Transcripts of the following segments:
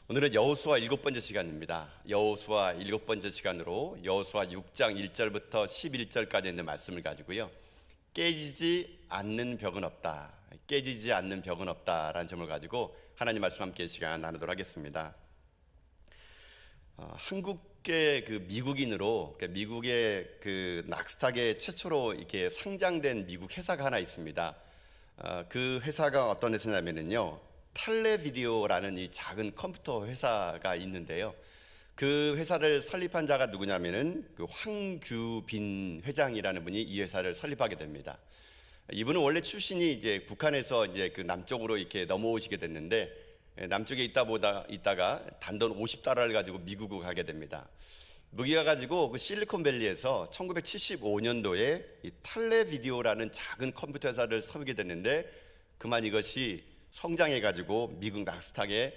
오늘은 여호수아 7번째 시간입니다. 여호수아 7번째 시간으로 여호수아 6장 1절부터 11절까지 있는 말씀을 가지고요. 깨지지 않는 벽은 없다. 깨지지 않는 벽은 없다라는 점을 가지고 하나님 말씀 함께 시간 나누도록 하겠습니다. 한국계 그 미국인으로 미국의 그 낙스닥에 최초로 이렇게 상장된 미국 회사가 하나 있습니다. 그 회사가 어떤 회사냐면요. 텔레비디오라는 이 작은 컴퓨터 회사가 있는데요. 그 회사를 설립한 자가 누구냐면은 그 황규빈 회장이라는 분이 이 회사를 설립하게 됩니다. 이분은 원래 출신이 이제 북한에서 이제 그 남쪽으로 이렇게 넘어오시게 됐는데 남쪽에 있다가 단돈 50달러를 가지고 미국으로 가게 됩니다. 여기 가가지고 그 실리콘밸리에서 1975년도에 이 텔레비디오라는 작은 컴퓨터 회사를 세우게 됐는데 그만 이것이 성장해가지고 미국 나스닥에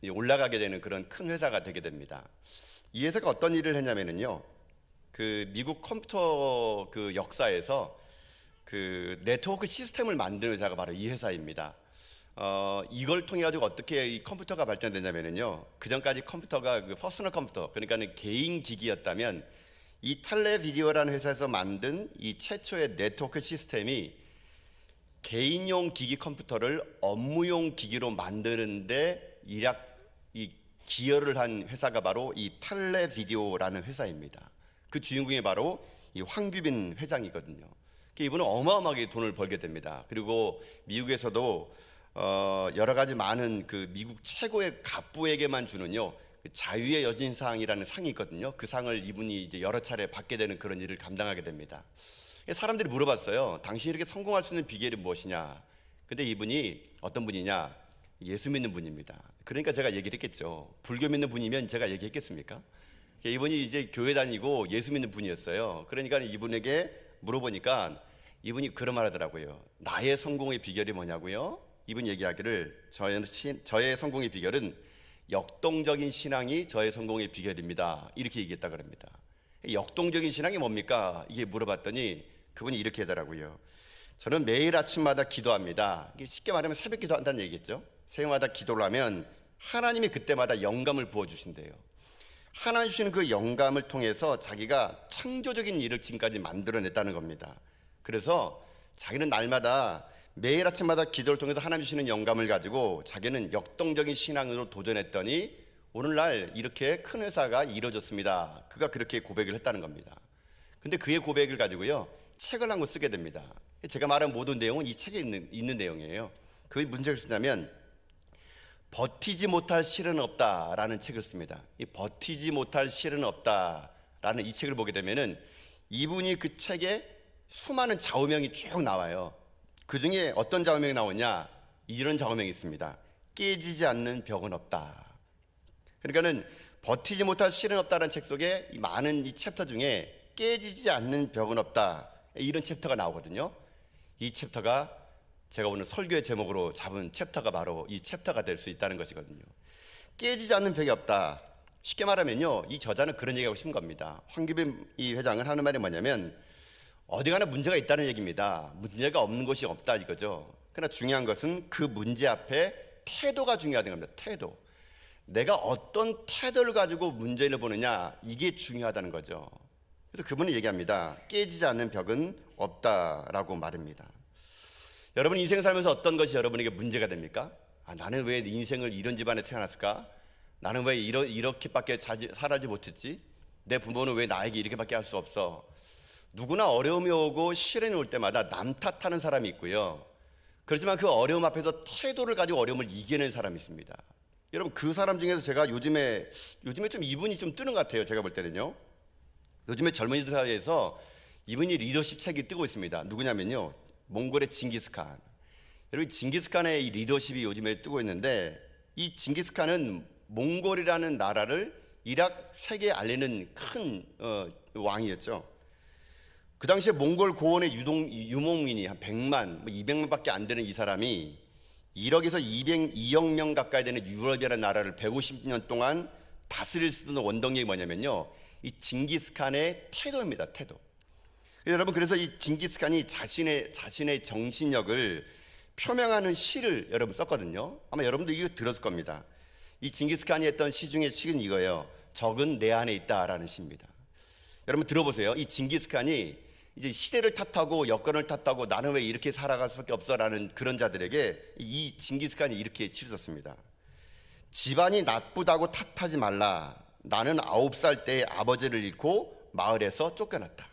올라가게 되는 그런 큰 회사가 되게 됩니다. 이 회사가 어떤 일을 했냐면요, 그 미국 컴퓨터 그 역사에서 그 네트워크 시스템을 만드는 회사가 바로 이 회사입니다. 이걸 통해 가지고 어떻게 이 컴퓨터가 발전되냐면요, 그 전까지 컴퓨터가 그 퍼스널 컴퓨터, 그러니까는 개인 기기였다면 이 텔레비디오라는 회사에서 만든 이 최초의 네트워크 시스템이 개인용 기기 컴퓨터를 업무용 기기로 만드는데 기여를 한 회사가 바로 이 텔레비디오라는 회사입니다. 그 주인공이 바로 이 황규빈 회장이거든요. 이분은 어마어마하게 돈을 벌게 됩니다. 그리고 미국에서도 여러 가지 많은 그 미국 최고의 갑부에게만 주는요, 그 자유의 여신상이라는 상이 있거든요. 그 상을 이분이 이제 여러 차례 받게 되는 그런 일을 감당하게 됩니다. 사람들이 물어봤어요. 당신이 이렇게 성공할 수 있는 비결이 무엇이냐? 근데 이분이 어떤 분이냐? 예수 믿는 분입니다. 그러니까 제가 얘기를 했겠죠. 불교 믿는 분이면 제가 얘기했겠습니까? 이분이 이제 교회 다니고 예수 믿는 분이었어요. 그러니까 이분에게 물어보니까 이분이 그런 말 하더라고요. 나의 성공의 비결이 뭐냐고요? 이분 얘기하기를 저의 성공의 비결은 역동적인 신앙이 저의 성공의 비결입니다. 이렇게 얘기했다 그럽니다. 역동적인 신앙이 뭡니까? 이게 물어봤더니 그분이 이렇게 하더라고요. 저는 매일 아침마다 기도합니다. 이게 쉽게 말하면 새벽 기도한다는 얘기겠죠. 새벽마다 기도를 하면 하나님이 그때마다 영감을 부어주신대요. 하나님 주시는 그 영감을 통해서 자기가 창조적인 일을 지금까지 만들어냈다는 겁니다. 그래서 자기는 날마다 매일 아침마다 기도를 통해서 하나님 주시는 영감을 가지고 자기는 역동적인 신앙으로 도전했더니 오늘날 이렇게 큰 회사가 이루어졌습니다. 그가 그렇게 고백을 했다는 겁니다. 근데 그의 고백을 가지고요, 책을 한 권 쓰게 됩니다. 제가 말한 모든 내용은 이 책에 있는 내용이에요. 그게 무슨 책을 쓰냐면 버티지 못할 실은 없다라는 책을 씁니다. 이 버티지 못할 실은 없다라는 이 책을 보게 되면은 이분이 그 책에 수많은 좌우명이 쭉 나와요. 그 중에 어떤 좌우명이 나오냐? 이런 좌우명이 있습니다. 깨지지 않는 벽은 없다. 그러니까는 버티지 못할 실은 없다라는 책 속에 이 많은 이 챕터 중에 깨지지 않는 벽은 없다, 이런 챕터가 나오거든요. 이 챕터가 제가 오늘 설교의 제목으로 잡은 챕터가 바로 이 챕터가 될 수 있다는 것이거든요. 깨지지 않는 벽이 없다. 쉽게 말하면요, 이 저자는 그런 얘기하고 싶은 겁니다. 황규빈 이 회장은 하는 말이 뭐냐면 어디 가나 문제가 있다는 얘기입니다. 문제가 없는 곳이 없다 이거죠. 그러나 중요한 것은 그 문제 앞에 태도가 중요하다는 겁니다. 태도. 내가 어떤 태도를 가지고 문제를 보느냐, 이게 중요하다는 거죠. 그래서 그분이 얘기합니다. 깨지지 않는 벽은 없다라고 말합니다. 여러분 인생 살면서 어떤 것이 여러분에게 문제가 됩니까? 나는 왜 인생을 이런 집안에 태어났을까? 나는 왜 이렇게밖에 살지 못했지? 내 부모는 왜 나에게 이렇게밖에 할 수 없어? 누구나 어려움이 오고 시련이 올 때마다 남 탓하는 사람이 있고요. 그렇지만 그 어려움 앞에서 태도를 가지고 어려움을 이겨낸 사람이 있습니다. 여러분 그 사람 중에서 제가 요즘에 좀 이분이 좀 뜨는 것 같아요. 제가 볼 때는요. 요즘에 젊은이들 사이에서 이분이 리더십 책이 뜨고 있습니다. 누구냐면요, 몽골의 징기스칸. 여러분 징기스칸의 이 리더십이 요즘에 뜨고 있는데 이 징기스칸은 몽골이라는 나라를 이락 세계에 알리는 큰 왕이었죠. 그 당시에 몽골 고원의 유목민이 한 100만, 200만밖에 안 되는 이 사람이 1억에서 2억 명 가까이 되는 유럽이라는 나라를 150년 동안 다스릴 수 있는 원동력이 뭐냐면요, 이 징기스칸의 태도입니다. 태도. 여러분 그래서 이 징기스칸이 자신의 정신력을 표명하는 시를 여러분 썼거든요. 아마 여러분도 이거 들었을 겁니다. 이 징기스칸이 했던 시 중에 시는 이거예요. 적은 내 안에 있다라는 시입니다. 여러분 들어보세요. 이 징기스칸이 이제 시대를 탓하고 여건을 탓하고 나는 왜 이렇게 살아갈 수밖에 없어라는 그런 자들에게 이 징기스칸이 이렇게 시를 썼습니다. 집안이 나쁘다고 탓하지 말라. 나는 9살 때에 아버지를 잃고 마을에서 쫓겨났다.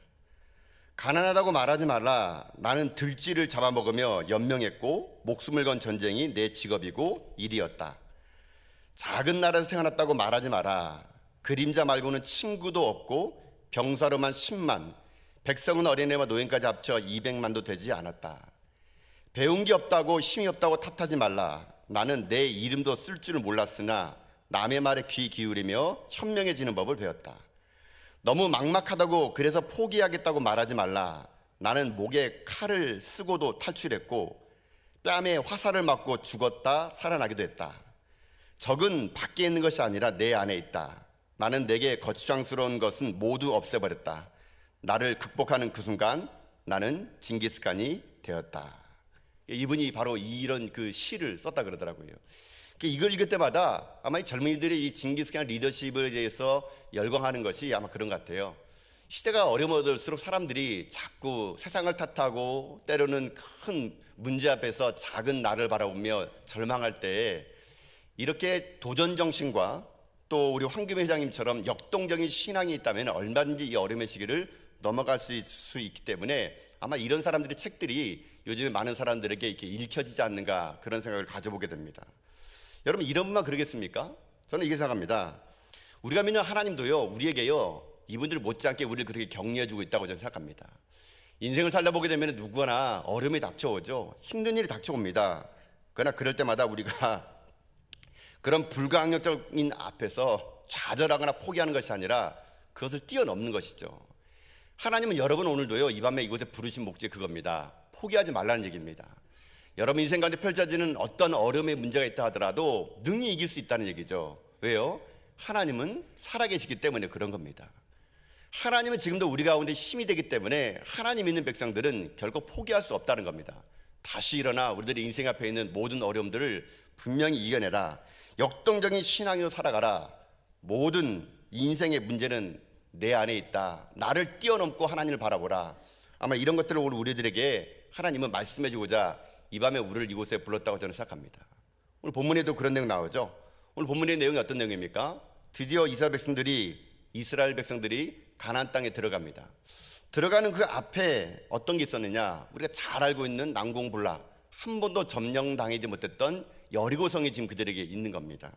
가난하다고 말하지 말라. 나는 들쥐를 잡아먹으며 연명했고 목숨을 건 전쟁이 내 직업이고 일이었다. 작은 나라에서 태어났다고 말하지 마라. 그림자 말고는 친구도 없고 병사로만 10만, 백성은 어린애와 노인까지 합쳐 200만도 되지 않았다. 배운 게 없다고 힘이 없다고 탓하지 말라. 나는 내 이름도 쓸 줄을 몰랐으나 남의 말에 귀 기울이며 현명해지는 법을 배웠다. 너무 막막하다고 그래서 포기하겠다고 말하지 말라. 나는 목에 칼을 쓰고도 탈출했고 뺨에 화살을 맞고 죽었다 살아나기도 했다. 적은 밖에 있는 것이 아니라 내 안에 있다. 나는 내게 거추장스러운 것은 모두 없애버렸다. 나를 극복하는 그 순간 나는 징기스칸이 되었다. 이분이 바로 이런 그 시를 썼다 그러더라고요. 이걸 읽을 때마다 아마 이 젊은이들이 이 징기스칸 리더십에 대해서 열광하는 것이 아마 그런 것 같아요. 시대가 어려워질수록 사람들이 자꾸 세상을 탓하고 때로는 큰 문제 앞에서 작은 나를 바라보며 절망할 때에 이렇게 도전 정신과 또 우리 황규배 회장님처럼 역동적인 신앙이 있다면 얼마든지 이 어려움의 시기를 넘어갈 수 있기 때문에 아마 이런 사람들의 책들이 요즘에 많은 사람들에게 이렇게 읽혀지지 않는가 그런 생각을 가져보게 됩니다. 여러분 이런 분만 그러겠습니까? 저는 이게 생각합니다. 우리가 믿는 하나님도요 우리에게요 이분들 못지않게 우리를 그렇게 격려해주고 있다고 저는 생각합니다. 인생을 살다 보게 되면 누구나 어려움이 닥쳐오죠. 힘든 일이 닥쳐옵니다. 그러나 그럴 때마다 우리가 그런 불가항력적인 앞에서 좌절하거나 포기하는 것이 아니라 그것을 뛰어넘는 것이죠. 하나님은 여러분 오늘도요 이 밤에 이곳에 부르신 목적이 그겁니다. 포기하지 말라는 얘기입니다. 여러분 인생 가운데 펼쳐지는 어떤 어려움의 문제가 있다 하더라도 능히 이길 수 있다는 얘기죠. 왜요? 하나님은 살아계시기 때문에 그런 겁니다. 하나님은 지금도 우리 가운데 힘이 되기 때문에 하나님 있는 백성들은 결코 포기할 수 없다는 겁니다. 다시 일어나 우리들의 인생 앞에 있는 모든 어려움들을 분명히 이겨내라. 역동적인 신앙으로 살아가라. 모든 인생의 문제는 내 안에 있다. 나를 뛰어넘고 하나님을 바라보라. 아마 이런 것들을 오늘 우리들에게 하나님은 말씀해 주고자 이 밤에 우리를 이곳에 불렀다고 저는 생각합니다. 오늘 본문에도 그런 내용 나오죠. 오늘 본문의 내용이 어떤 내용입니까? 드디어 이스라엘 백성들이 가나안 땅에 들어갑니다. 들어가는 그 앞에 어떤 게 있었느냐? 우리가 잘 알고 있는 난공불락, 한 번도 점령당하지 못했던 여리고성이 지금 그들에게 있는 겁니다.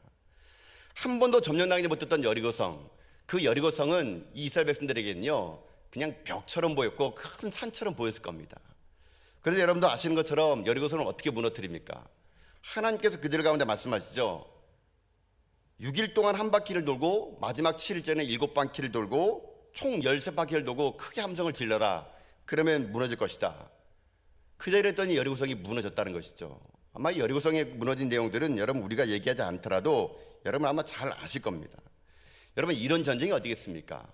한 번도 점령당하지 못했던 여리고성, 그 여리고성은 이 이스라엘 백성들에게는요 그냥 벽처럼 보였고 큰 산처럼 보였을 겁니다. 그런데 여러분도 아시는 것처럼 여리고성을 어떻게 무너뜨립니까? 하나님께서 그들 가운데 말씀하시죠. 6일 동안 한 바퀴를 돌고 마지막 7일째는 7바퀴를 돌고 총 13바퀴를 돌고 크게 함성을 질러라. 그러면 무너질 것이다. 그대로 했더니 여리고성이 무너졌다는 것이죠. 아마 이 여리고성에 무너진 내용들은 여러분 우리가 얘기하지 않더라도 여러분 아마 잘 아실 겁니다. 여러분 이런 전쟁이 어디겠습니까?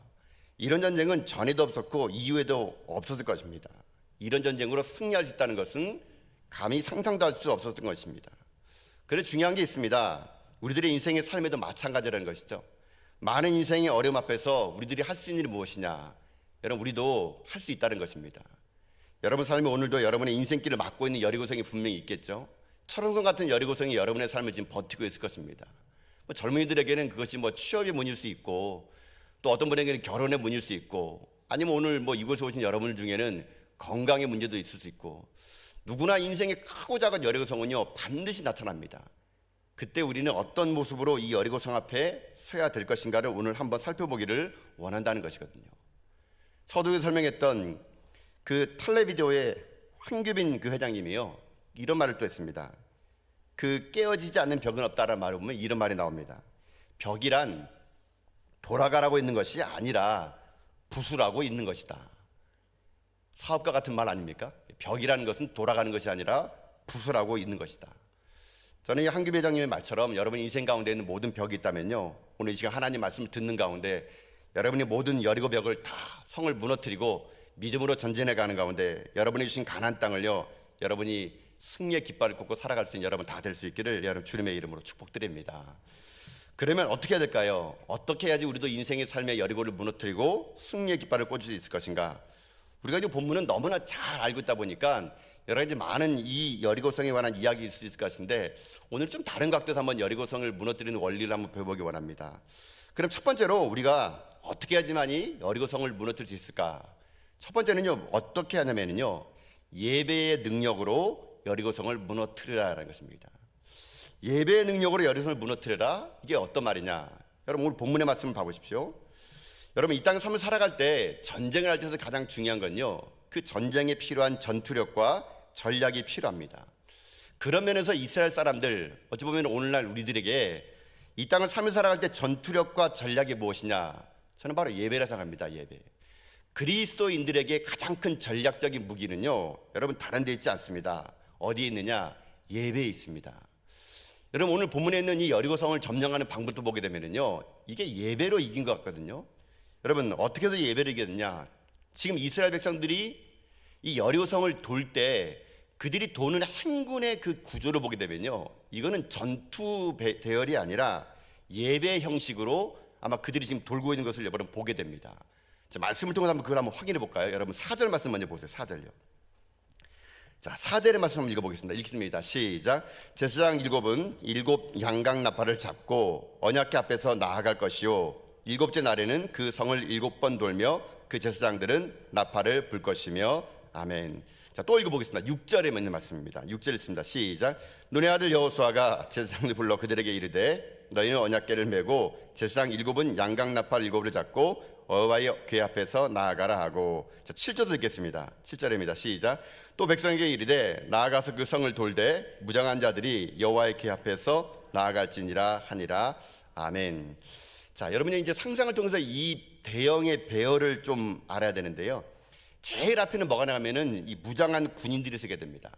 이런 전쟁은 전에도 없었고 이후에도 없었을 것입니다. 이런 전쟁으로 승리할 수 있다는 것은 감히 상상도 할 수 없었던 것입니다. 그래서 중요한 게 있습니다. 우리들의 인생의 삶에도 마찬가지라는 것이죠. 많은 인생의 어려움 앞에서 우리들이 할 수 있는 일이 무엇이냐? 여러분 우리도 할 수 있다는 것입니다. 여러분 삶에 오늘도 여러분의 인생길을 막고 있는 여리고성이 분명히 있겠죠. 철옹성 같은 여리고성이 여러분의 삶을 지금 버티고 있을 것입니다. 젊은이들에게는 그것이 취업의 문일 수 있고 또 어떤 분에게는 결혼의 문일 수 있고 아니면 오늘 이곳에 오신 여러분 중에는 건강의 문제도 있을 수 있고 누구나 인생의 크고 작은 여리고성은요 반드시 나타납니다. 그때 우리는 어떤 모습으로 이 여리고성 앞에 서야 될 것인가를 오늘 한번 살펴보기를 원한다는 것이거든요. 서두에 설명했던 그 텔레비디오의 황규빈 그 회장님이요 이런 말을 또 했습니다. 그 깨어지지 않는 벽은 없다라는 말을 보면 이런 말이 나옵니다. 벽이란 돌아가라고 있는 것이 아니라 부수라고 있는 것이다. 사업가 같은 말 아닙니까? 벽이라는 것은 돌아가는 것이 아니라 부수라고 있는 것이다. 저는 이 한규 회장님의 말처럼 여러분 인생 가운데 있는 모든 벽이 있다면요 오늘 이 시간 하나님 말씀을 듣는 가운데 여러분이 모든 여리고 벽을 다 성을 무너뜨리고 믿음으로 전진해 가는 가운데 여러분이 주신 가나안 땅을요 여러분이 승리의 깃발을 꽂고 살아갈 수 있는 여러분 다 될 수 있기를 여러분 주님의 이름으로 축복드립니다. 그러면 어떻게 해야 될까요? 어떻게 해야지 우리도 인생의 삶의 여리고를 무너뜨리고 승리의 깃발을 꽂을 수 있을 것인가? 우리가 이 본문은 너무나 잘 알고 있다 보니까 여러 가지 많은 이 여리고성에 관한 이야기 있을 수 있을 것 같은데, 오늘 좀 다른 각도에서 한번 여리고성을 무너뜨리는 원리를 한번 배워보기 원합니다. 그럼 첫 번째로 우리가 어떻게 해야지만이 여리고성을 무너뜨릴 수 있을까? 첫 번째는요, 어떻게 하냐면요, 예배의 능력으로 여리고성을 무너뜨리라라는 것입니다. 예배의 능력으로 여리고성을 무너뜨려라. 이게 어떤 말이냐? 여러분 오늘 본문의 말씀을 봐보십시오. 여러분 이 땅의 삶을 살아갈 때, 전쟁을 할 때서 가장 중요한 건요, 그 전쟁에 필요한 전투력과 전략이 필요합니다. 그런 면에서 이스라엘 사람들, 어찌 보면 오늘날 우리들에게 이 땅을 삶을 살아갈 때 전투력과 전략이 무엇이냐? 저는 바로 예배라 생각합니다. 예배. 그리스도인들에게 가장 큰 전략적인 무기는요, 여러분 다른 데 있지 않습니다. 어디에 있느냐? 예배에 있습니다. 여러분 오늘 본문에 있는 이 여리고성을 점령하는 방법도 보게 되면요, 이게 예배로 이긴 것 같거든요. 여러분 어떻게 해서 예배를 이겼느냐? 지금 이스라엘 백성들이 이 여리고성을 돌 때 그들이 도는 행군의 그 구조를 보게 되면요, 이거는 전투 대열이 아니라 예배 형식으로 아마 그들이 지금 돌고 있는 것을 여러분 보게 됩니다. 자, 말씀을 통해서 그걸 한번 확인해 볼까요? 여러분 4절 말씀 먼저 보세요. 4절요. 자, 4절의 말씀 한번 읽어보겠습니다. 읽습니다. 시작. 제사장 일곱 양각 나팔을 잡고 언약궤 앞에서 나아갈 것이요, 일곱째 날에는 그 성을 7번 돌며 그 제사장들은 나팔을 불 것이며. 아멘. 자, 또 읽어보겠습니다. 6절에 있는 말씀입니다. 6절 읽습니다. 시작. 눈의 아들 여호수아가 제사장들 불러 그들에게 이르되, 너희는 언약궤를 메고 제사장 7은 양각 나팔 7을 잡고 여호와의 궤 앞에서 나아가라 하고. 자, 7절도 읽겠습니다. 7절입니다. 시작. 또 백성에게 이르되, 나아가서 그 성을 돌되 무장한 자들이 여호와의 궤 앞에서 나아갈지니라 하니라. 아멘. 자, 여러분이 이제 상상을 통해서 이 대형의 배열을 좀 알아야 되는데요, 제일 앞에는 뭐가 나가면은 이 무장한 군인들이 서게 됩니다.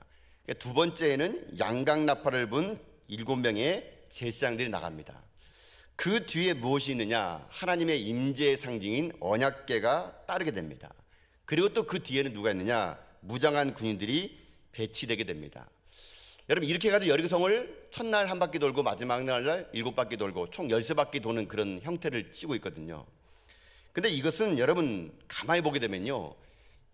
두 번째에는 양각 나팔을 분 7명의 제사장들이 나갑니다. 그 뒤에 무엇이 있느냐? 하나님의 임재의 상징인 언약궤가 따르게 됩니다. 그리고 또 그 뒤에는 누가 있느냐? 무장한 군인들이 배치되게 됩니다. 여러분 이렇게 해가지고 여리고성을 첫날 한 바퀴 돌고 마지막 날 7바퀴 돌고 총 13바퀴 도는 그런 형태를 띠고 있거든요. 근데 이것은 여러분 가만히 보게 되면요,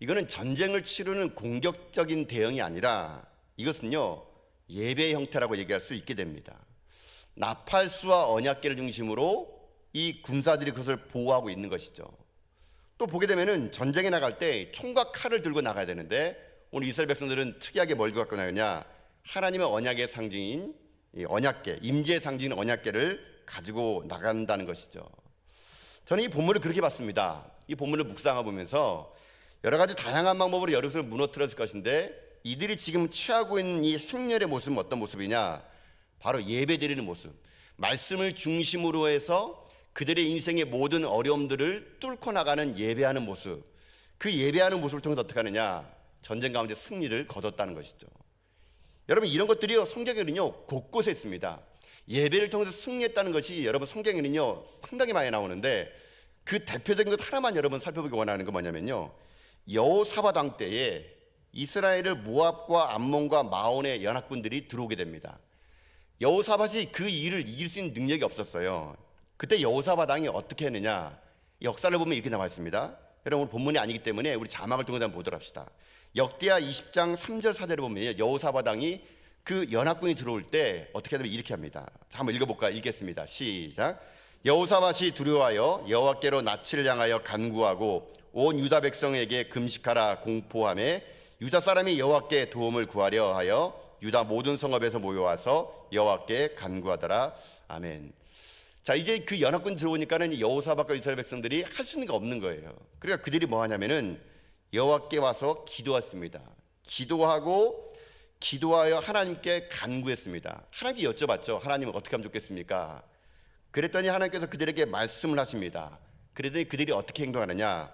이거는 전쟁을 치르는 공격적인 대응이 아니라 이것은요, 예배의 형태라고 얘기할 수 있게 됩니다. 나팔수와 언약궤를 중심으로 이 군사들이 그것을 보호하고 있는 것이죠. 또 보게 되면은 전쟁에 나갈 때 총과 칼을 들고 나가야 되는데, 오늘 이스라엘 백성들은 특이하게 뭘 갖고 나가냐? 하나님의 언약의 상징인 이 언약궤, 임재의 상징인 언약궤를 가지고 나간다는 것이죠. 저는 이 본문을 그렇게 봤습니다. 이 본문을 묵상해 보면서 여러 가지 다양한 방법으로 여리고성을 무너뜨렸을 것인데, 이들이 지금 취하고 있는 이 행렬의 모습은 어떤 모습이냐? 바로 예배드리는 모습, 말씀을 중심으로 해서 그들의 인생의 모든 어려움들을 뚫고 나가는 예배하는 모습. 그 예배하는 모습을 통해서 어떻게 하느냐? 전쟁 가운데 승리를 거뒀다는 것이죠. 여러분 이런 것들이요, 성경에는요 곳곳에 있습니다. 예배를 통해서 승리했다는 것이 여러분 성경에는요 상당히 많이 나오는데, 그 대표적인 것 하나만 여러분 살펴보기 원하는 건 뭐냐면요, 여호사밧 왕 때에 이스라엘을 모압과 암몬과 마온의 연합군들이 들어오게 됩니다. 여호사밧이 그 일을 이길 수 있는 능력이 없었어요. 그때 여호사밧 왕이 어떻게 했느냐? 역사를 보면 이렇게 나와 있습니다. 여러분 본문이 아니기 때문에 우리 자막을 통해서 한번 보도록 합시다. 역대하 20장 3절 4절에 보면 여호사밧 왕이 그 연합군이 들어올 때 어떻게 하냐면 이렇게 합니다. 자, 한번 읽어볼까요? 읽겠습니다. 시작. 여호사밧이 두려워하여 여호와께로 낯을 향하여 간구하고 온 유다 백성에게 금식하라 공포하며, 유다 사람이 여호와께 도움을 구하려 하여 유다 모든 성읍에서 모여와서 여호와께 간구하더라. 아멘. 자, 이제 그 연합군 들어오니까는 여호사밧과 이스라엘 백성들이 할 수 있는 게 없는 거예요. 그러니까 그들이 뭐 하냐면은 여호와께 와서 기도했습니다. 기도하여 하나님께 간구했습니다. 하나님께 여쭤봤죠. 하나님 어떻게 하면 좋겠습니까? 그랬더니 하나님께서 그들에게 말씀을 하십니다. 그랬더니 그들이 어떻게 행동하느냐?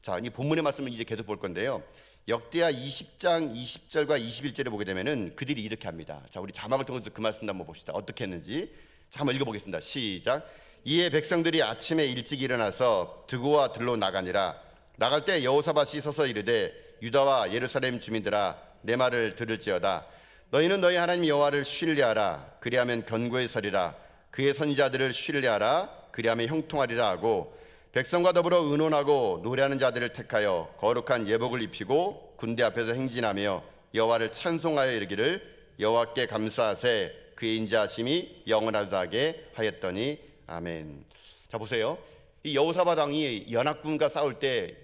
자, 이 본문의 말씀을 이제 계속 볼 건데요, 역대하 20장 20절과 21절에 보게 되면은 그들이 이렇게 합니다. 자, 우리 자막을 통해서 그 말씀 한번 봅시다. 어떻게 했는지. 자, 한번 읽어보겠습니다. 시작. 이에 백성들이 아침에 일찍 일어나서 드고와 들로 나가니라. 나갈 때 여호사밧이 서서 이르되, 유다와 예루살렘 주민들아, 내 말을 들을지어다. 너희는 너희 하나님 여호와를 신뢰하라. 그리하면 견고히 서리라. 그의 선지자들을 신뢰하라. 그리하면 형통하리라 하고 백성과 더불어 의논하고 노래하는 자들을 택하여 거룩한 예복을 입히고 군대 앞에서 행진하며 여호와를 찬송하여 이르기를 여호와께 감사하세 그의 인자하심이 영원하게 하였더니 아멘. 자 보세요. 이 여호사밧 왕이 연합군과 싸울 때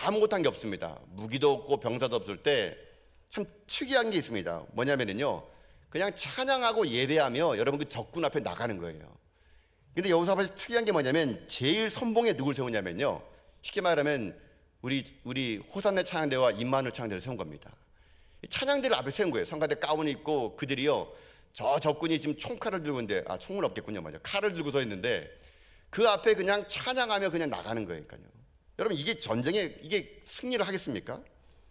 아무것도 한 게 없습니다. 무기도 없고 병사도 없을 때 참 특이한 게 있습니다. 뭐냐면요, 그냥 찬양하고 예배하며 여러분 그 적군 앞에 나가는 거예요. 근데 여호사밧이 특이한 게 뭐냐면 제일 선봉에 누굴 세우냐면요, 쉽게 말하면 우리 호산네 찬양대와 임마누엘 찬양대를 세운 겁니다. 찬양대를 앞에 세운 거예요. 성가대 가운 입고 그들이요, 저 적군이 지금 총칼을 들고 있는데, 총은 없겠군요, 맞아. 칼을 들고 서 있는데 그 앞에 그냥 찬양하며 그냥 나가는 거니까요. 여러분 이게 전쟁에 이게 승리를 하겠습니까?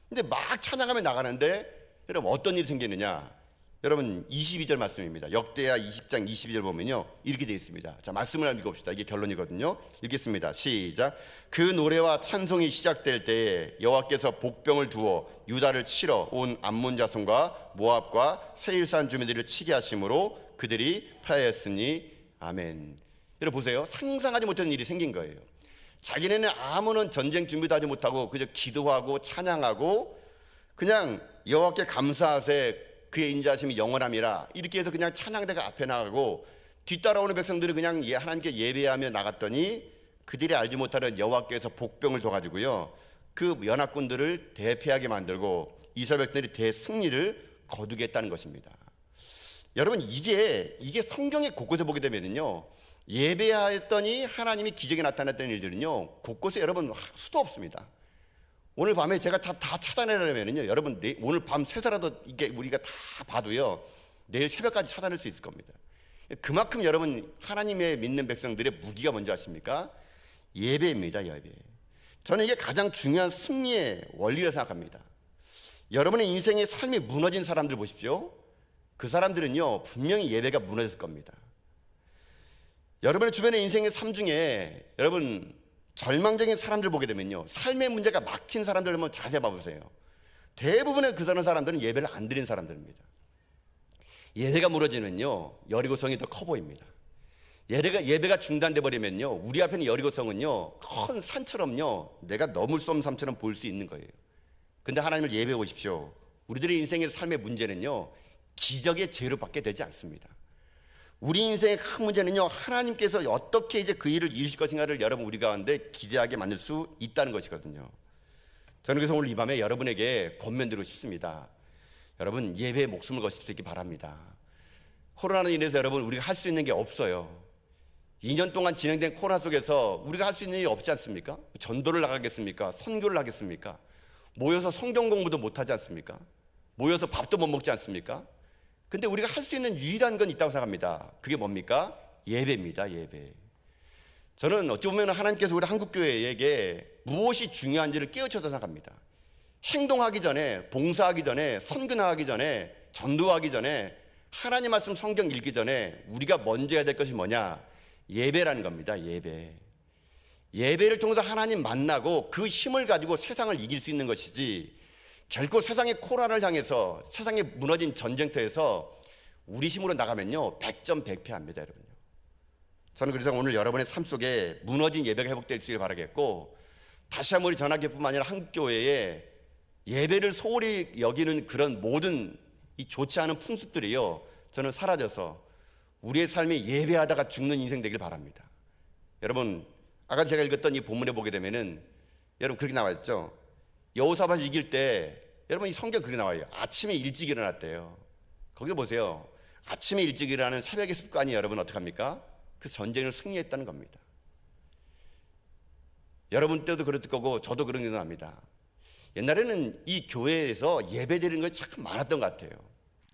근데 막 찬양하며 나가는데 여러분 어떤 일이 생기느냐? 여러분 22절 말씀입니다. 역대하 20장 22절 보면요, 이렇게 되어 있습니다. 자, 말씀을 읽어봅시다. 이게 결론이거든요. 읽겠습니다. 시작. 그 노래와 찬송이 시작될 때에 여호와께서 복병을 두어 유다를 치러 온 암몬 자손과 모압과 세일산 주민들을 치게 하심으로 그들이 패하였으니 아멘. 여러분 보세요. 상상하지 못한 일이 생긴 거예요. 자기네는 아무런 전쟁 준비도 하지 못하고 그저 기도하고 찬양하고 그냥 여호와께 감사하세 그의 인자하심이 영원함이라 이렇게 해서 그냥 찬양대가 앞에 나가고 뒤따라오는 백성들이 그냥 하나님께 예배하며 나갔더니 그들이 알지 못하는 여호와께서 복병을 둬가지고요, 그 연합군들을 대패하게 만들고 이스라엘 백성들이 대승리를 거두겠다는 것입니다. 여러분 이게 성경의 곳곳에 보게 되면요, 예배하였더니 하나님이 기적이 나타났던 일들은요 곳곳에 여러분 수도 없습니다. 오늘 밤에 제가 다 찾아내려면요, 여러분 오늘 밤 새서라도 이게 우리가 다 봐도요 내일 새벽까지 찾아낼 수 있을 겁니다. 그만큼 여러분 하나님의 믿는 백성들의 무기가 뭔지 아십니까? 예배입니다. 예배. 저는 이게 가장 중요한 승리의 원리라고 생각합니다. 여러분의 인생의 삶이 무너진 사람들 보십시오. 그 사람들은요 분명히 예배가 무너졌을 겁니다. 여러분의 주변의 인생의 삶 중에 여러분 절망적인 사람들 보게 되면요, 삶의 문제가 막힌 사람들 한번 자세히 봐보세요. 대부분의 그 사람들은 예배를 안 드린 사람들입니다. 예배가 무너지면요 여리고성이 더 커 보입니다. 예배가 중단돼 버리면요 우리 앞에 있는 여리고성은요 큰 산처럼요 내가 넘을 수 없는 산처럼 보일 수 있는 거예요. 근데 하나님을 예배해 보십시오. 우리들의 인생의 삶의 문제는요 기적의 죄로밖에 되지 않습니다. 우리 인생의 큰 문제는요 하나님께서 어떻게 이제 그 일을 이루실 것인가를 여러분 우리 가운데 기대하게 만들 수 있다는 것이거든요. 저는 그래서 오늘 이 밤에 여러분에게 권면드리고 싶습니다. 여러분 예배에 목숨을 거실 수 있기 바랍니다. 코로나로 인해서 여러분 우리가 할 수 있는 게 없어요. 2년 동안 진행된 코로나 속에서 우리가 할 수 있는 일이 없지 않습니까? 전도를 나가겠습니까? 선교를 하겠습니까? 모여서 성경 공부도 못하지 않습니까? 모여서 밥도 못 먹지 않습니까? 근데 우리가 할 수 있는 유일한 건 있다고 생각합니다. 그게 뭡니까? 예배입니다. 예배. 저는 어찌 보면 하나님께서 우리 한국교회에게 무엇이 중요한지를 깨우쳐서 생각합니다. 행동하기 전에, 봉사하기 전에, 선교 나가기 전에, 전도하기 전에, 하나님 말씀 성경 읽기 전에 우리가 먼저 해야 될 것이 뭐냐? 예배라는 겁니다. 예배. 예배를 통해서 하나님 만나고 그 힘을 가지고 세상을 이길 수 있는 것이지, 결코 세상의 코로나를 향해서 세상에 무너진 전쟁터에서 우리 힘으로 나가면요 100점 100패합니다. 여러분요. 저는 그래서 오늘 여러분의 삶 속에 무너진 예배가 회복될지를 바라겠고, 다시 한번 우리 전학교뿐만 아니라 한국교회에 예배를 소홀히 여기는 그런 모든 이 좋지 않은 풍습들이요 저는 사라져서 우리의 삶이 예배하다가 죽는 인생 되길 바랍니다. 여러분 아까 제가 읽었던 이 본문에 보게 되면은 여러분 그렇게 나와 있죠. 여호사밧이 이길 때 여러분 이 성경 그렇게 나와요. 아침에 일찍 일어났대요. 거기 보세요. 아침에 일찍 일어나는 새벽의 습관이 여러분 어떡합니까? 그 전쟁을 승리했다는 겁니다. 여러분 때도 그랬을 거고 저도 그런 게 납니다. 옛날에는 이 교회에서 예배 드리는 것이 참 많았던 것 같아요.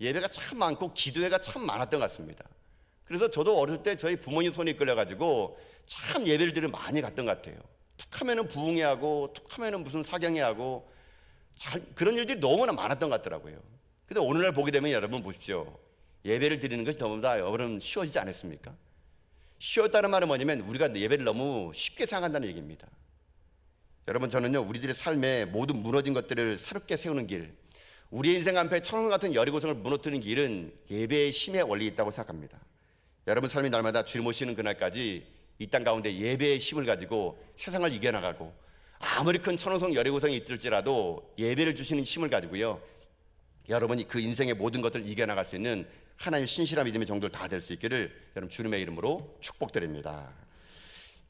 예배가 참 많고 기도회가 참 많았던 것 같습니다. 그래서 저도 어렸을 때 저희 부모님 손에 이끌려가지고 참 예배를 드리러 많이 갔던 것 같아요. 툭하면은 부흥회하고 툭하면은 무슨 사경회하고 그런 일들이 너무나 많았던 것 같더라고요. 근데 오늘날 보게 되면 여러분 보십시오. 예배를 드리는 것이 너무나 여러분 쉬워지지 않았습니까? 쉬웠다는 말은 뭐냐면 우리가 예배를 너무 쉽게 생각한다는 얘기입니다. 여러분 저는요 우리들의 삶에 모든 무너진 것들을 새롭게 세우는 길, 우리의 인생 한편에 천원 같은 여리고성을 무너뜨리는 길은 예배의 힘의 원리에 있다고 생각합니다. 여러분 삶이 날마다 주를 모시는 그날까지 이 땅 가운데 예배의 힘을 가지고 세상을 이겨나가고, 아무리 큰 천호성 여리고성이 있을지라도 예배를 주시는 힘을 가지고요, 여러분이 그 인생의 모든 것을 이겨나갈 수 있는 하나님의 신실한 믿음의 정도를 다 될 수 있기를 여러분 주님의 이름으로 축복드립니다.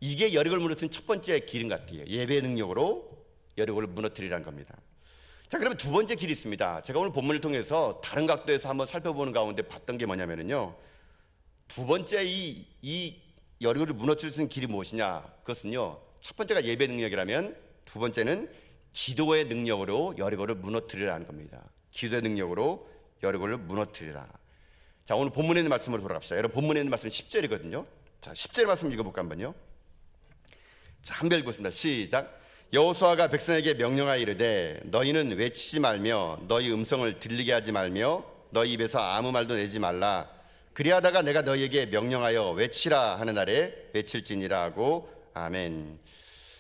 이게 여리고를 무너뜨린 첫 번째 길인 것 같아요. 예배의 능력으로 여리고를 무너뜨리라는 겁니다. 자, 그러면 두 번째 길이 있습니다. 제가 오늘 본문을 통해서 다른 각도에서 한번 살펴보는 가운데 봤던 게 뭐냐면요, 두 번째 이 여리고를 무너뜨릴 수 있는 길이 무엇이냐? 그것은요, 첫 번째가 예배 능력이라면 두 번째는 기도의 능력으로 여리고를 무너뜨리라는 겁니다. 기도의 능력으로 여리고를 무너뜨리라. 자, 오늘 본문에 있는 말씀으로 돌아갑시다. 여러분, 본문에 있는 말씀은 10절이거든요. 자, 10절 말씀 읽어볼까 한번요. 자, 한번 읽겠습니다. 시작. 여호수아가 백성에게 명령하여 이르되 너희는 외치지 말며 너희 음성을 들리게 하지 말며 너희 입에서 아무 말도 내지 말라. 그리하다가 내가 너희에게 명령하여 외치라 하는 날에 외칠지니라 하고. 아멘.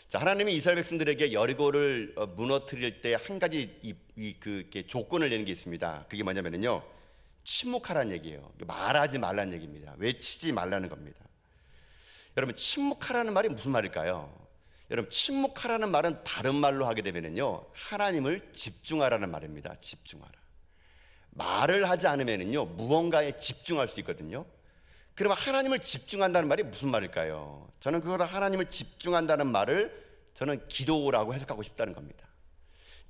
자, 하나님이 이스라엘 백성들에게 여리고를 무너뜨릴 때 한 가지 이렇게 조건을 내는 게 있습니다. 그게 뭐냐면요, 침묵하라는 얘기예요. 말하지 말라는 얘기입니다. 외치지 말라는 겁니다. 여러분, 침묵하라는 말이 무슨 말일까요? 여러분, 침묵하라는 말은 다른 말로 하게 되면요, 하나님을 집중하라는 말입니다. 집중하라. 말을 하지 않으면요, 무언가에 집중할 수 있거든요. 그러면 하나님을 집중한다는 말이 무슨 말일까요? 저는 그걸 하나님을 집중한다는 말을 저는 기도라고 해석하고 싶다는 겁니다.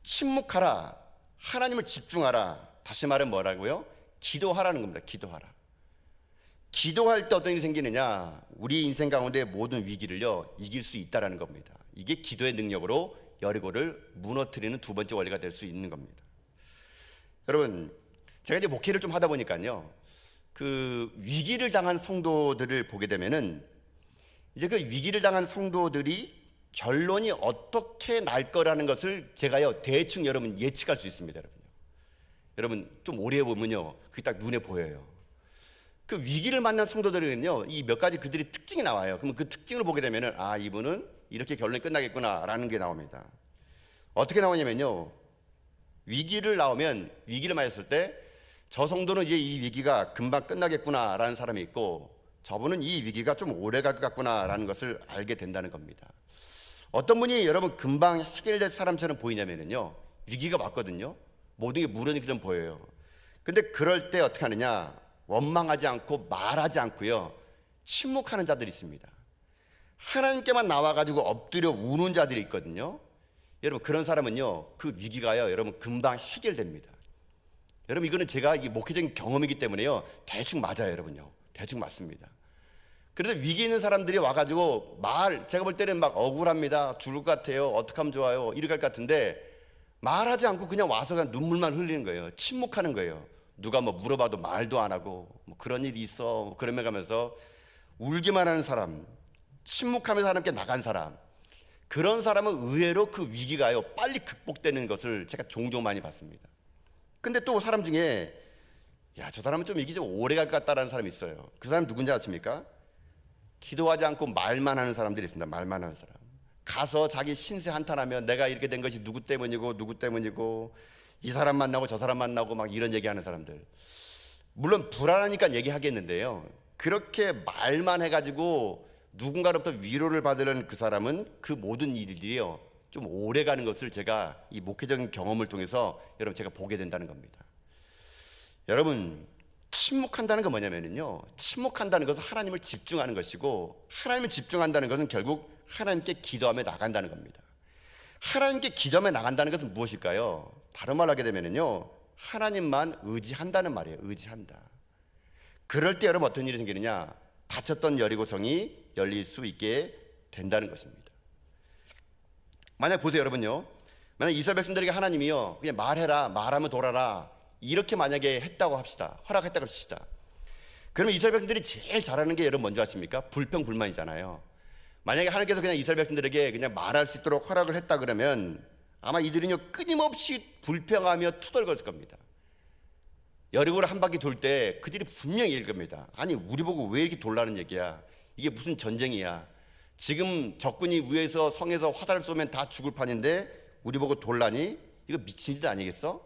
침묵하라, 하나님을 집중하라. 다시 말하면 뭐라고요? 기도하라는 겁니다. 기도하라. 기도할 때 어떤 일이 생기느냐? 우리 인생 가운데 모든 위기를요, 이길 수 있다라는 겁니다. 이게 기도의 능력으로 여리고를 무너뜨리는 두 번째 원리가 될 수 있는 겁니다. 여러분, 제가 이제 목회를 좀 하다 보니까요, 그 위기를 당한 성도들을 보게 되면은 이제 그 위기를 당한 성도들이 결론이 어떻게 날 거라는 것을 제가요, 대충 여러분 예측할 수 있습니다. 여러분 좀 오래 보면요, 그게 딱 눈에 보여요. 그 위기를 만난 성도들은요, 이 몇 가지 그들이 특징이 나와요. 그러면 그 특징을 보게 되면은, 아, 이분은 이렇게 결론이 끝나겠구나라는 게 나옵니다. 어떻게 나오냐면요, 위기를 맞았을 때 저 성도는 이제 이 위기가 금방 끝나겠구나라는 사람이 있고, 저분은 이 위기가 좀 오래 갈 것 같구나라는 것을 알게 된다는 겁니다. 어떤 분이 여러분 금방 해결될 사람처럼 보이냐면요, 위기가 왔거든요. 모든 게 무너지게 좀 보여요. 근데 그럴 때 어떻게 하느냐? 원망하지 않고 말하지 않고요, 침묵하는 자들이 있습니다. 하나님께만 나와가지고 엎드려 우는 자들이 있거든요. 여러분, 그런 사람은요, 그 위기가요, 여러분 금방 해결됩니다. 여러분, 이거는 제가 이 목회적인 경험이기 때문에요, 대충 맞아요. 여러분요, 대충 맞습니다. 그래서 위기 있는 사람들이 와가지고 제가 볼 때는 막 억울합니다, 죽을 것 같아요, 어떻게 하면 좋아요, 이렇게 할 것 같은데 말하지 않고 그냥 와서 그냥 눈물만 흘리는 거예요. 침묵하는 거예요. 누가 뭐 물어봐도 말도 안 하고, 뭐 그런 일이 있어, 뭐 그러면 가면서 울기만 하는 사람, 침묵하면서 하나님께 나간 사람, 그런 사람은 의외로 그 위기가요, 빨리 극복되는 것을 제가 종종 많이 봤습니다. 근데 또 사람 중에, 야, 저 사람은 좀 위기 좀 오래 갈 것 같다라는 사람이 있어요. 그 사람 누군지 아십니까? 기도하지 않고 말만 하는 사람들이 있습니다. 말만 하는 사람. 가서 자기 신세 한탄하며 내가 이렇게 된 것이 누구 때문이고 이 사람 만나고 저 사람 만나고 막 이런 얘기하는 사람들. 물론 불안하니까 얘기하겠는데요, 그렇게 말만 해가지고 누군가로부터 위로를 받으려는 그 사람은 그 모든 일들이요, 좀 오래 가는 것을 제가 이 목회적인 경험을 통해서 여러분 제가 보게 된다는 겁니다. 여러분, 침묵한다는 건 뭐냐면요, 침묵한다는 것은 하나님을 집중하는 것이고, 하나님을 집중한다는 것은 결국 하나님께 기도하며 나간다는 겁니다. 하나님께 기도하며 나간다는 것은 무엇일까요? 다른 말로 하게 되면요, 하나님만 의지한다는 말이에요. 의지한다. 그럴 때 여러분 어떤 일이 생기느냐? 닫혔던 여리고성이 열릴 수 있게 된다는 것입니다. 만약 보세요, 여러분요, 만약 이스라엘 백성들에게 하나님이요, 그냥 말해라, 말하면 돌아라, 이렇게 만약에 했다고 합시다. 허락했다고 합시다. 그러면 이스라엘 백성들이 제일 잘하는 게 여러분 뭔지 아십니까? 불평불만이잖아요. 만약에 하나님께서 그냥 이스라엘 백성들에게 그냥 말할 수 있도록 허락을 했다 그러면 아마 이들은요, 끊임없이 불평하며 투덜거릴 겁니다. 여리고를 한 바퀴 돌 때 그들이 분명히 얘기할 겁니다. 아니, 우리 보고 왜 이렇게 돌라는 얘기야? 이게 무슨 전쟁이야? 지금 적군이 위에서 성에서 화살을 쏘면 다 죽을 판인데 우리 보고 돌라니? 이거 미친 짓 아니겠어?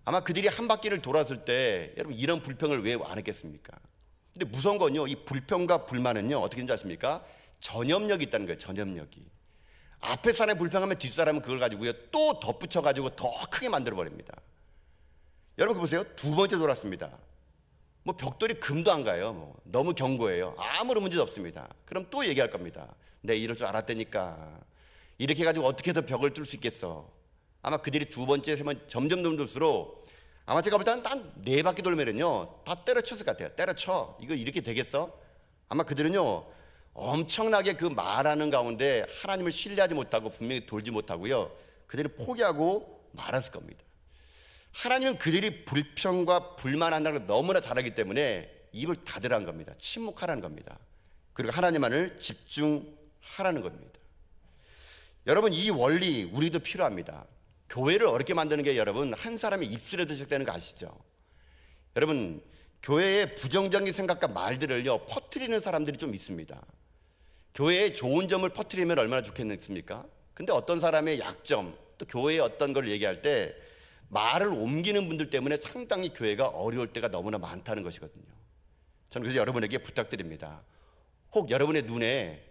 아마 그들이 한 바퀴를 돌았을 때 여러분 이런 불평을 왜 안 했겠습니까? 근데 무서운 건요, 이 불평과 불만은요 어떻게 되는지 아십니까? 전염력이 있다는 거예요. 전염력이. 앞에 사람이 불평하면 뒷사람은 그걸 가지고요 또 덧붙여 가지고 더 크게 만들어 버립니다. 여러분 보세요. 두 번째 돌았습니다. 뭐 벽돌이 금도 안 가요. 뭐 너무 견고해요. 아무런 문제도 없습니다. 그럼 또 얘기할 겁니다. 내가 이럴 줄 알았다니까. 이렇게 해가지고 어떻게 해서 벽을 뚫을 수 있겠어. 아마 그들이 두 번째, 세 번째 점점 돌수록 아마 제가 볼 때는 한 네 바퀴 돌면은요 다 때려쳤을 것 같아요. 때려쳐. 이거 이렇게 되겠어? 아마 그들은요 엄청나게 그 말하는 가운데 하나님을 신뢰하지 못하고 분명히 돌지 못하고요 그들이 포기하고 말았을 겁니다. 하나님은 그들이 불평과 불만한다는 걸 너무나 잘 알기 때문에 입을 닫으라는 겁니다. 침묵하라는 겁니다. 그리고 하나님만을 집중하라는 겁니다. 여러분 이 원리 우리도 필요합니다. 교회를 어렵게 만드는 게 여러분 한 사람의 입술에도 시작되는 거 아시죠? 여러분 교회의 부정적인 생각과 말들을요 퍼뜨리는 사람들이 좀 있습니다. 교회의 좋은 점을 퍼뜨리면 얼마나 좋겠습니까? 근데 어떤 사람의 약점 또 교회의 어떤 걸 얘기할 때 말을 옮기는 분들 때문에 상당히 교회가 어려울 때가 너무나 많다는 것이거든요. 저는 그래서 여러분에게 부탁드립니다. 혹 여러분의 눈에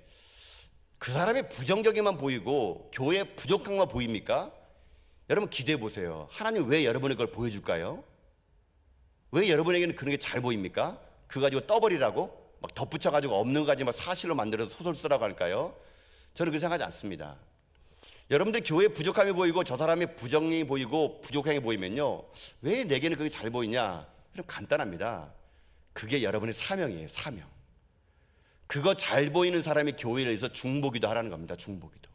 그 사람의 부정적인만 보이고 교회의 부족한 것만 보입니까? 여러분 기대해 보세요. 하나님 왜 여러분에게 그걸 보여줄까요? 왜 여러분에게는 그런 게 잘 보입니까? 그거 가지고 떠버리라고? 막 덧붙여가지고 없는 거 가지고 막 사실로 만들어서 소설 쓰라고 할까요? 저는 그렇게 생각하지 않습니다. 여러분들 교회에 부족함이 보이고 저 사람의 부정이 보이고 부족함이 보이면요 왜 내게는 그게 잘 보이냐? 그럼 간단합니다. 그게 여러분의 사명이에요. 사명. 그거 잘 보이는 사람이 교회에 대해서 중보기도 하라는 겁니다. 중보기도.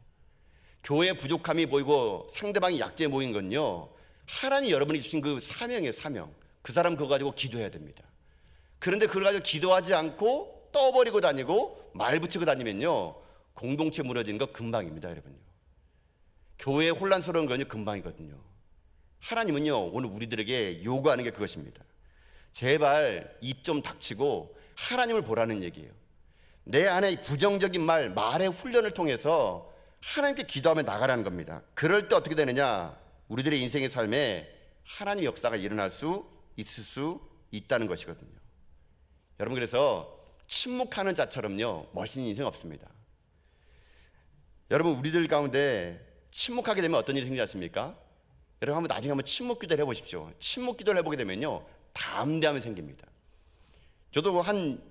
교회에 부족함이 보이고 상대방이 약점이 보인 건요 하나님이 여러분이 주신 그 사명이에요. 사명. 그 사람 그거 가지고 기도해야 됩니다. 그런데 그걸 가지고 기도하지 않고 떠버리고 다니고 말 붙이고 다니면요 공동체 무너지는 거 금방입니다. 여러분요. 교회에 혼란스러운 건요 금방이거든요. 하나님은요 오늘 우리들에게 요구하는 게 그것입니다. 제발 입 좀 닥치고 하나님을 보라는 얘기예요. 내 안에 부정적인 말의 훈련을 통해서 하나님께 기도하며 나가라는 겁니다. 그럴 때 어떻게 되느냐? 우리들의 인생의 삶에 하나님의 역사가 일어날 수 있을 수 있다는 것이거든요. 여러분 그래서 침묵하는 자처럼요 멋있는 인생 없습니다. 여러분 우리들 가운데 침묵하게 되면 어떤 일이 생기지 않습니까? 여러분 나중에 한번 침묵 기도를 해보십시오. 침묵 기도를 해보게 되면요 담대함이 생깁니다. 저도 한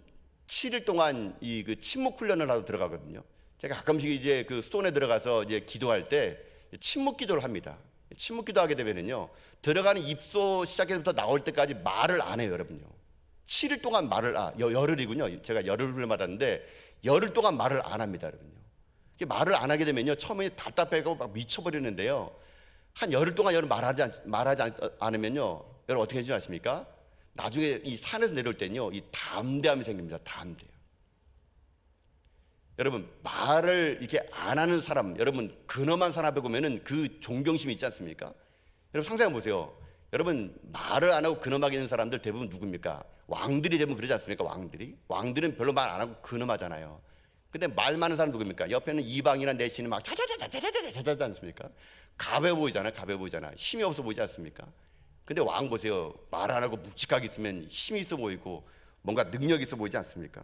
7일 동안 이 그 침묵 훈련을 하러 들어가거든요. 제가 가끔씩 이제 그 스톤에 들어가서 이제 기도할 때 침묵 기도를 합니다. 침묵 기도하게 되면은요 들어가는 입소 시작해서부터 나올 때까지 말을 안 해요. 여러분요 7일 동안 열흘이군요. 제가 열흘 훈련 받았는데 열흘 동안 말을 안 합니다. 여러분요 말을 안 하게 되면요 처음에 답답해가고 막 미쳐버리는데요 한 열흘 동안 여러분 말하지 않으면요 여러분 어떻게 되는지 아십니까? 나중에 이 산에서 내려올 때는요 이 담대함이 생깁니다. 담대요. 여러분 말을 이렇게 안 하는 사람, 여러분 근엄한 사람에 보면은 그 존경심이 있지 않습니까? 여러분 상상해 보세요. 여러분 말을 안 하고 근엄하게 있는 사람들 대부분 누굽니까? 왕들이 대부분 그러지 않습니까? 왕들은 별로 말 안 하고 근엄하잖아요. 근데 말 많은 사람 누굽니까? 옆에는 이방이나 내신이 막 자자자자자자자자자 않습니까? 가벼워 보이잖아요. 가벼워 보이잖아요. 힘이 없어 보이지 않습니까? 근데 왕 보세요. 말 안 하고 묵직하게 있으면 힘이 있어 보이고 뭔가 능력이 있어 보이지 않습니까?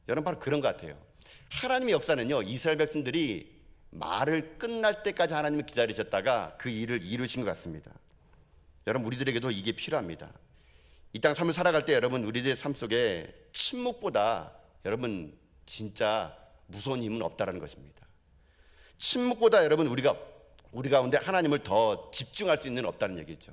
여러분 바로 그런 것 같아요. 하나님의 역사는요 이스라엘 백성들이 말을 끝날 때까지 하나님을 기다리셨다가 그 일을 이루신 것 같습니다. 여러분 우리들에게도 이게 필요합니다. 이 땅 삶을 살아갈 때 여러분 우리들의 삶 속에 침묵보다 여러분 진짜 무서운 힘은 없다는 것입니다. 침묵보다 여러분 우리 가운데 하나님을 더 집중할 수 있는 없다는 얘기죠.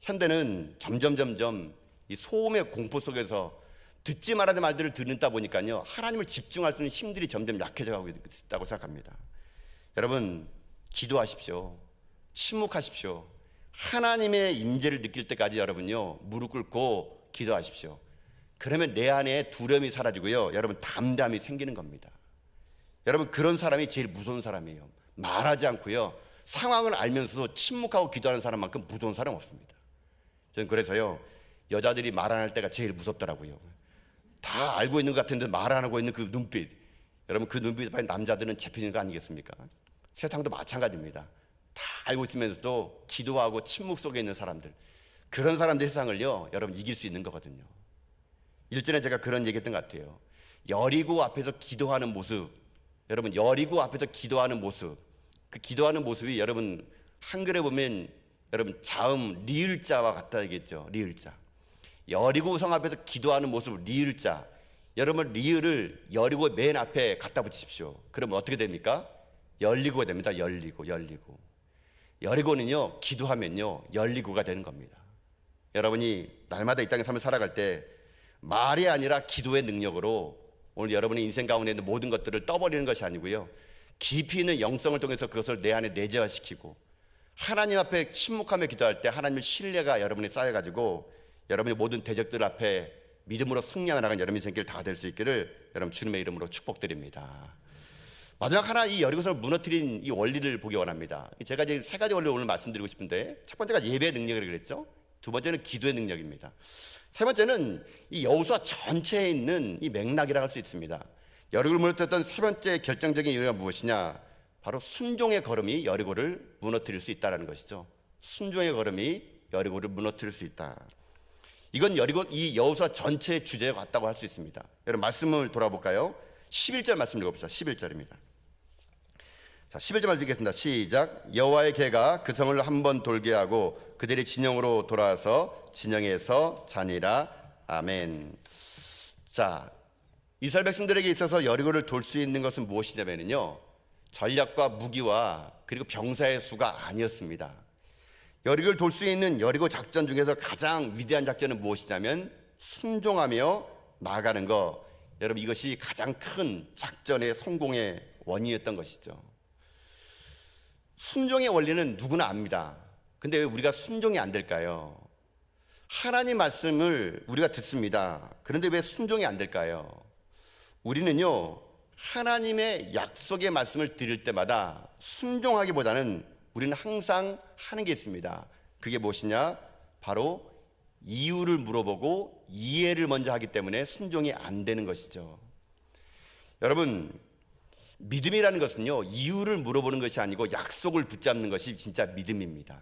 현대는 점점 이 소음의 공포 속에서 듣지 말아야 될 말들을 듣는다 보니까요 하나님을 집중할 수 있는 힘들이 점점 약해져 가고 있다고 생각합니다. 여러분 기도하십시오. 침묵하십시오. 하나님의 임재를 느낄 때까지 여러분요 무릎 꿇고 기도하십시오. 그러면 내 안에 두려움이 사라지고요 여러분 담담이 생기는 겁니다. 여러분 그런 사람이 제일 무서운 사람이에요. 말하지 않고요 상황을 알면서도 침묵하고 기도하는 사람만큼 무서운 사람 없습니다. 저는 그래서요 여자들이 말 안 할 때가 제일 무섭더라고요. 다 알고 있는 것 같은데 말 안 하고 있는 그 눈빛, 여러분 그 눈빛에 봐야 남자들은 잡히는 거 아니겠습니까? 세상도 마찬가지입니다. 다 알고 있으면서도 기도하고 침묵 속에 있는 사람들, 그런 사람들 세상을요 여러분 이길 수 있는 거거든요. 일전에 제가 그런 얘기했던 것 같아요. 여리고 앞에서 기도하는 모습, 여러분 여리고 앞에서 기도하는 모습, 그 기도하는 모습이 여러분 한글에 보면 여러분 자음 리을자와 같다겠죠. 리을자. 여리고 성 앞에서 기도하는 모습 리을자. 여러분 리을을 여리고 맨 앞에 갖다 붙이십시오. 그러면 어떻게 됩니까? 열리고가 됩니다. 열리고. 여리고는요 기도하면요 열리고가 되는 겁니다. 여러분이 날마다 이 땅에 삶을 살아갈 때 말이 아니라 기도의 능력으로 오늘 여러분의 인생 가운데 있는 모든 것들을 떠버리는 것이 아니고요, 깊이 있는 영성을 통해서 그것을 내 안에 내재화시키고 하나님 앞에 침묵하며 기도할 때 하나님의 신뢰가 여러분이 쌓여가지고 여러분의 모든 대적들 앞에 믿음으로 승리하며 나가는 여러분의 인생길 다 될 수 있기를 여러분 주님의 이름으로 축복드립니다. 마지막 하나, 이 여리고성을 무너뜨린 이 원리를 보기 원합니다. 제가 이제 세 가지 원리를 오늘 말씀드리고 싶은데, 첫 번째가 예배의 능력이라고 그랬죠. 두 번째는 기도의 능력입니다. 세 번째는 이 여호수아 전체에 있는 이 맥락이라고 할 수 있습니다. 여리고를 무너뜨렸던 세 번째 결정적인 이유가 무엇이냐? 바로 순종의 걸음이 여리고를 무너뜨릴 수 있다는 것이죠. 순종의 걸음이 여리고를 무너뜨릴 수 있다. 이건 여리고 이 여호수아 전체의 주제에 같다고 할 수 있습니다. 여러분 말씀을 돌아볼까요? 11절 말씀 읽어봅시다. 11절입니다. 자, 11절 말씀 읽겠습니다. 시작. 여호와의 개가 그 성을 한번 돌게 하고 그들이 진영으로 돌아와서 진영에서 자니라. 아멘. 자, 이스라엘 백성들에게 있어서 여리고를 돌 수 있는 것은 무엇이냐면요, 전략과 무기와 그리고 병사의 수가 아니었습니다. 여리고를 돌 수 있는 여리고 작전 중에서 가장 위대한 작전은 무엇이냐면 순종하며 나아가는 것. 여러분 이것이 가장 큰 작전의 성공의 원인이었던 것이죠. 순종의 원리는 누구나 압니다. 근데 왜 우리가 순종이 안 될까요? 하나님 말씀을 우리가 듣습니다. 그런데 왜 순종이 안 될까요? 우리는요 하나님의 약속의 말씀을 드릴 때마다 순종하기보다는 우리는 항상 하는 게 있습니다. 그게 무엇이냐? 바로 이유를 물어보고 이해를 먼저 하기 때문에 순종이 안 되는 것이죠. 여러분 믿음이라는 것은요 이유를 물어보는 것이 아니고 약속을 붙잡는 것이 진짜 믿음입니다.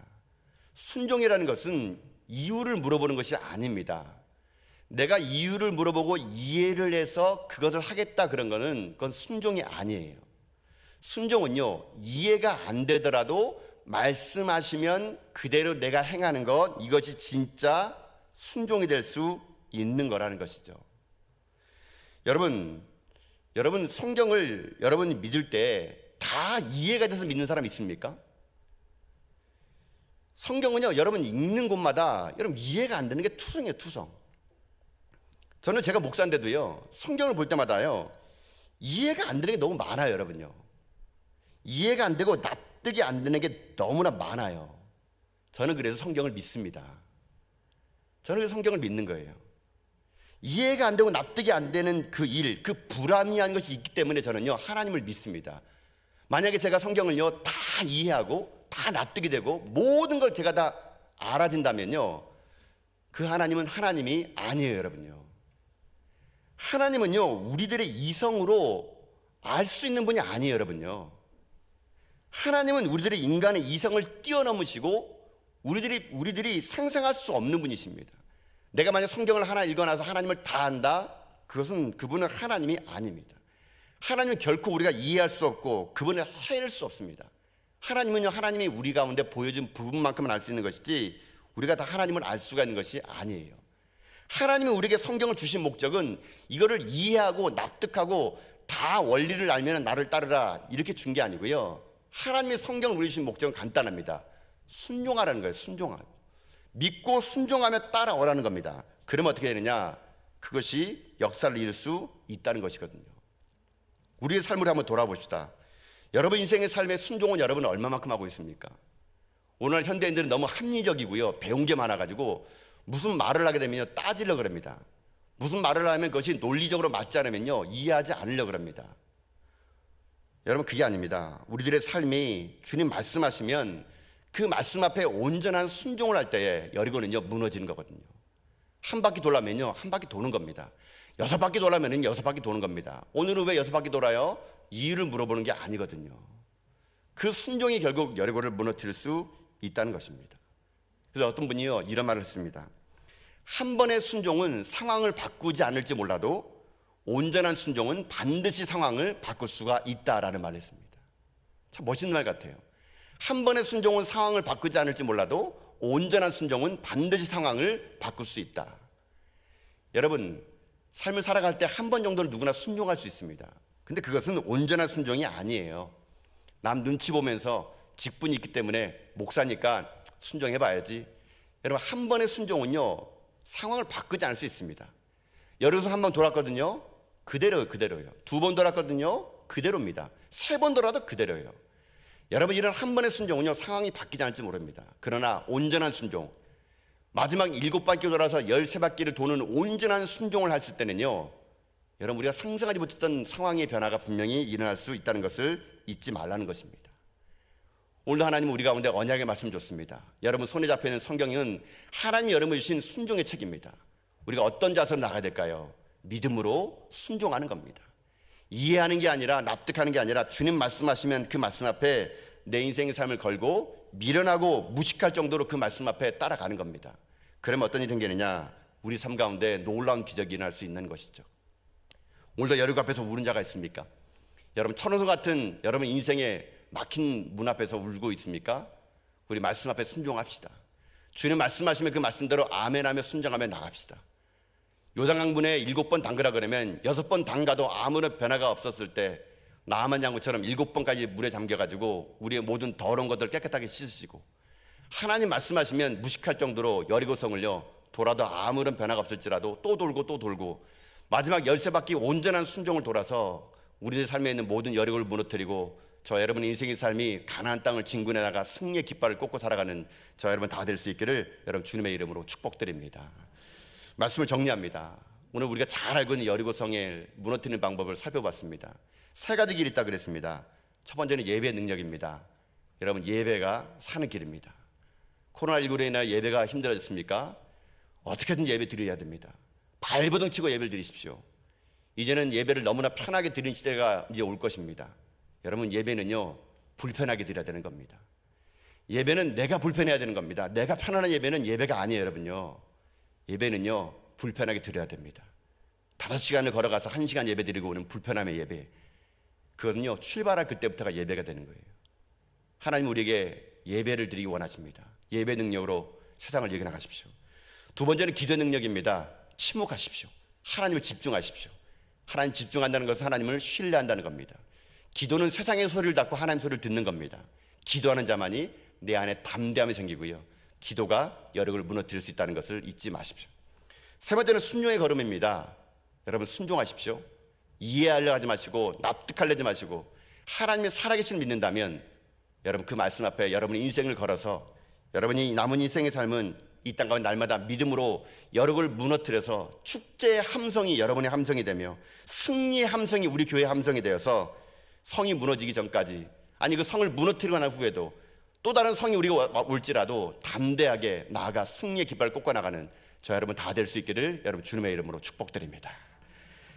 순종이라는 것은 이유를 물어보는 것이 아닙니다. 내가 이유를 물어보고 이해를 해서 그것을 하겠다 그런 거는 그건 순종이 아니에요. 순종은요 이해가 안 되더라도 말씀하시면 그대로 내가 행하는 것, 이것이 진짜 순종이 될 수 있는 거라는 것이죠. 여러분 성경을 여러분이 믿을 때 다 이해가 돼서 믿는 사람 있습니까? 성경은요 여러분 읽는 곳마다 여러분 이해가 안 되는 게 투성이에요. 투성. 저는 제가 목사인데도요 성경을 볼 때마다요 이해가 안 되는 게 너무 많아요. 여러분요 이해가 안 되고 납득이 안 되는 게 너무나 많아요. 저는 그래서 성경을 믿습니다. 저는 그래서 성경을 믿는 거예요. 이해가 안 되고 납득이 안 되는 그 일, 그 불합리한 것이 있기 때문에 저는요 하나님을 믿습니다. 만약에 제가 성경을요 다 이해하고 다 납득이 되고 모든 걸 제가 다 알아진다면요 그 하나님은 하나님이 아니에요. 여러분요 하나님은요 우리들의 이성으로 알 수 있는 분이 아니에요. 여러분요 하나님은 우리들의 인간의 이성을 뛰어넘으시고 우리들이 상상할 수 없는 분이십니다. 내가 만약 성경을 하나 읽어놔서 하나님을 다 안다? 그분은 하나님이 아닙니다. 하나님은 결코 우리가 이해할 수 없고 그분을 해낼 수 없습니다. 하나님은요 하나님이 우리 가운데 보여준 부분만큼은 알 수 있는 것이지 우리가 다 하나님을 알 수가 있는 것이 아니에요. 하나님이 우리에게 성경을 주신 목적은 이거를 이해하고 납득하고 다 원리를 알면 나를 따르라 이렇게 준 게 아니고요, 하나님의 성경을 우리 주신 목적은 간단합니다. 순종하라는 거예요. 순종하고 믿고 순종하며 따라오라는 겁니다. 그러면 어떻게 되느냐? 그것이 역사를 이룰 수 있다는 것이거든요. 우리의 삶을 한번 돌아봅시다. 여러분 인생의 삶의 순종은 여러분은 얼마만큼 하고 있습니까? 오늘 현대인들은 너무 합리적이고요 배운 게 많아가지고 무슨 말을 하게 되면요 따지려고 그럽니다. 무슨 말을 하면 그것이 논리적으로 맞지 않으면요 이해하지 않으려고 그럽니다. 여러분 그게 아닙니다. 우리들의 삶이 주님 말씀하시면 그 말씀 앞에 온전한 순종을 할 때에 여리고는요 무너지는 거거든요. 한 바퀴 돌려면요 한 바퀴 도는 겁니다. 6바퀴 돌려면은 6바퀴 도는 겁니다. 오늘은 왜 6바퀴 돌아요? 이유를 물어보는 게 아니거든요. 그 순종이 결국 여리고를 무너뜨릴 수 있다는 것입니다. 그래서 어떤 분이요 이런 말을 했습니다. 한 번의 순종은 상황을 바꾸지 않을지 몰라도 온전한 순종은 반드시 상황을 바꿀 수가 있다라는 말을 했습니다. 참 멋있는 말 같아요. 한 번의 순종은 상황을 바꾸지 않을지 몰라도 온전한 순종은 반드시 상황을 바꿀 수 있다. 여러분, 삶을 살아갈 때 한 번 정도는 누구나 순종할 수 있습니다. 근데 그것은 온전한 순종이 아니에요. 남 눈치 보면서 직분이 있기 때문에 목사니까 순종해봐야지. 여러분, 한 번의 순종은요, 상황을 바꾸지 않을 수 있습니다. 여기서 한 번 돌았거든요, 그대로예요. 두 번 돌았거든요, 그대로입니다. 세 번 돌아도 그대로예요. 여러분, 이런 한 번의 순종은요, 상황이 바뀌지 않을지 모릅니다. 그러나 온전한 순종, 마지막 7바퀴 돌아서 13바퀴를 도는 온전한 순종을 했을 때는요, 여러분, 우리가 상상하지 못했던 상황의 변화가 분명히 일어날 수 있다는 것을 잊지 말라는 것입니다. 오늘도 하나님은 우리 가운데 언약의 말씀 줬습니다. 여러분 손에 잡혀있는 성경은 하나님이 여러분을 주신 순종의 책입니다. 우리가 어떤 자세로 나가야 될까요? 믿음으로 순종하는 겁니다. 이해하는 게 아니라, 납득하는 게 아니라 주님 말씀하시면 그 말씀 앞에 내 인생의 삶을 걸고 미련하고 무식할 정도로 그 말씀 앞에 따라가는 겁니다. 그러면 어떤 일이 생기느냐? 우리 삶 가운데 놀라운 기적이 일어날 수 있는 것이죠. 오늘도 여러분 앞에서 우는 자가 있습니까? 여러분, 천호성 같은 여러분 인생의 막힌 문 앞에서 울고 있습니까? 우리 말씀 앞에 순종합시다. 주님 말씀하시면 그 말씀대로 아멘하며 순종하며 나갑시다. 요단강물에 7번 담그라 그러면 6번 담가도 아무런 변화가 없었을 때 나아만 장군처럼 7번까지 물에 잠겨가지고 우리의 모든 더러운 것들을 깨끗하게 씻으시고, 하나님 말씀하시면 무식할 정도로 여리고성을요 돌아도 아무런 변화가 없을지라도 또 돌고 또 돌고 마지막 13바퀴 온전한 순종을 돌아서 우리들 삶에 있는 모든 여리고를 무너뜨리고 저 여러분의 인생의 삶이 가나안 땅을 진군해 나가 승리의 깃발을 꽂고 살아가는 저 여러분 다 될 수 있기를 여러분 주님의 이름으로 축복드립니다. 말씀을 정리합니다. 오늘 우리가 잘 알고 있는 여리고성을 무너뜨리는 방법을 살펴봤습니다. 3가지 길이 있다 그랬습니다. 첫 번째는 예배 능력입니다. 여러분, 예배가 사는 길입니다. 코로나19로 인해 예배가 힘들어졌습니까? 어떻게든 예배 드려야 됩니다. 발버둥 치고 예배를 드리십시오. 이제는 예배를 너무나 편하게 드리는 시대가 이제 올 것입니다. 여러분, 예배는요 불편하게 드려야 되는 겁니다. 예배는 내가 불편해야 되는 겁니다. 내가 편안한 예배는 예배가 아니에요. 여러분요, 예배는요 불편하게 드려야 됩니다. 5시간을 걸어가서 1시간 예배 드리고 오는 불편함의 예배, 그거는요 출발할 그때부터가 예배가 되는 거예요. 하나님 우리에게 예배를 드리기 원하십니다. 예배 능력으로 세상을 이겨나가십시오. 두 번째는 기도 능력입니다. 침묵하십시오. 하나님을 집중하십시오. 하나님 집중한다는 것은 하나님을 신뢰한다는 겁니다. 기도는 세상의 소리를 닫고 하나님 소리를 듣는 겁니다. 기도하는 자만이 내 안에 담대함이 생기고요, 기도가 여력을 무너뜨릴 수 있다는 것을 잊지 마십시오. 세 번째는 순종의 걸음입니다. 여러분 순종하십시오. 이해하려 하지 마시고 납득하려 하지 마시고 하나님의 살아계신 믿는다면 여러분 그 말씀 앞에 여러분의 인생을 걸어서 여러분이 남은 인생의 삶은 이 땅 가운데 날마다 믿음으로 여력을 무너뜨려서 축제의 함성이 여러분의 함성이 되며 승리의 함성이 우리 교회의 함성이 되어서 성이 무너지기 전까지, 아니 그 성을 무너뜨리고 난 후에도 또 다른 성이 우리가 올지라도 담대하게 나아가 승리의 깃발을 꽂고 나가는 저 여러분 다 될 수 있기를 여러분 주님의 이름으로 축복드립니다.